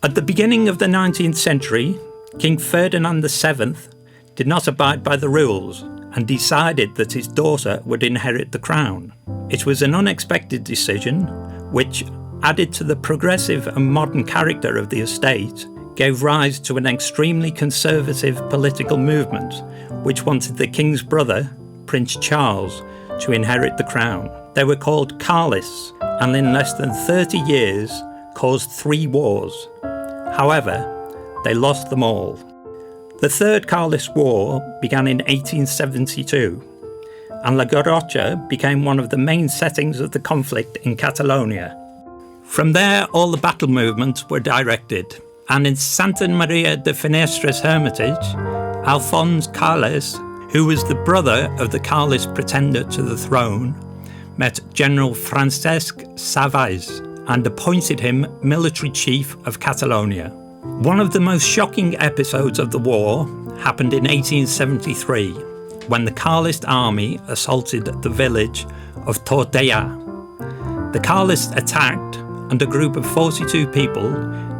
At the beginning of the 19th century, King Ferdinand VII did not abide by the rules and decided that his daughter would inherit the crown. It was an unexpected decision, which, added to the progressive and modern character of the estate, gave rise to an extremely conservative political movement, which wanted the king's brother, Prince Charles, to inherit the crown. They were called Carlists, and in less than 30 years caused 3 wars. However, they lost them all. The Third Carlist War began in 1872, and La Garrotxa became one of the main settings of the conflict in Catalonia. From there, all the battle movements were directed, and in Santa Maria de Finestres Hermitage, Alphonse Carles, who was the brother of the Carlist pretender to the throne, met General Francesc Savais and appointed him military chief of Catalonia. One of the most shocking episodes of the war happened in 1873, when the Carlist army assaulted the village of Tortella. The Carlists attacked, and a group of 42 people,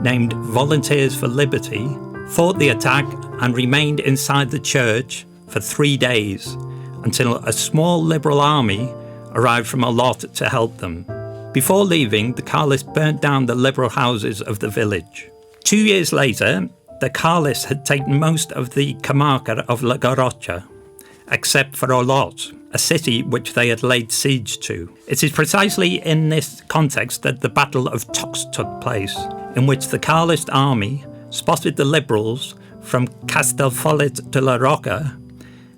named Volunteers for Liberty, fought the attack and remained inside the church for 3 days, until a small liberal army arrived from Olot to help them. Before leaving, the Carlists burnt down the liberal houses of the village. 2 years later, the Carlists had taken most of the comarca of La Garrotxa, except for Olot, a city which they had laid siege to. It is precisely in this context that the Battle of Tox took place, in which the Carlist army spotted the Liberals from Castellfollit de la Roca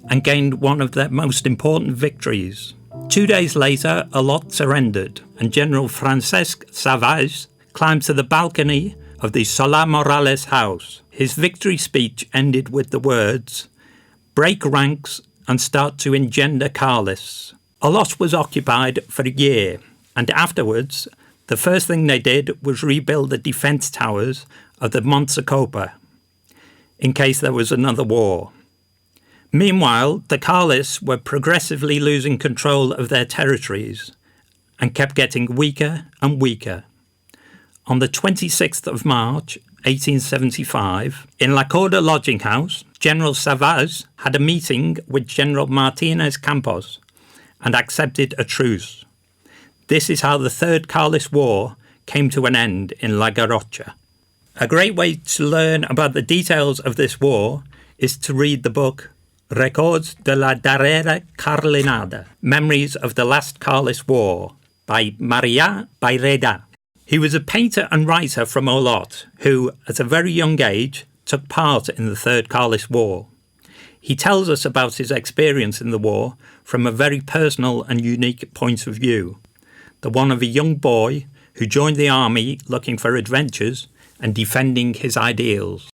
and gained one of their most important victories. 2 days later, Olot surrendered, and General Francesc Savais climbed to the balcony of the Solà Morales house. His victory speech ended with the words, "Break ranks and start to engender Carlists." Olot was occupied for a year, and afterwards, the first thing they did was rebuild the defence towers of the Montsecopa, in case there was another war. Meanwhile, the Carlists were progressively losing control of their territories and kept getting weaker and weaker. On the 26th of March, 1875, in La Corda lodging house, General Savas had a meeting with General Martinez Campos and accepted a truce. This is how the Third Carlist War came to an end in La Garrotxa. A great way to learn about the details of this war is to read the book Records de la darrera carlinada, Memories of the Last Carlist War, by Marià Bayreda. He was a painter and writer from Olot who, at a very young age, took part in the Third Carlist War. He tells us about his experience in the war from a very personal and unique point of view, the one of a young boy who joined the army looking for adventures and defending his ideals.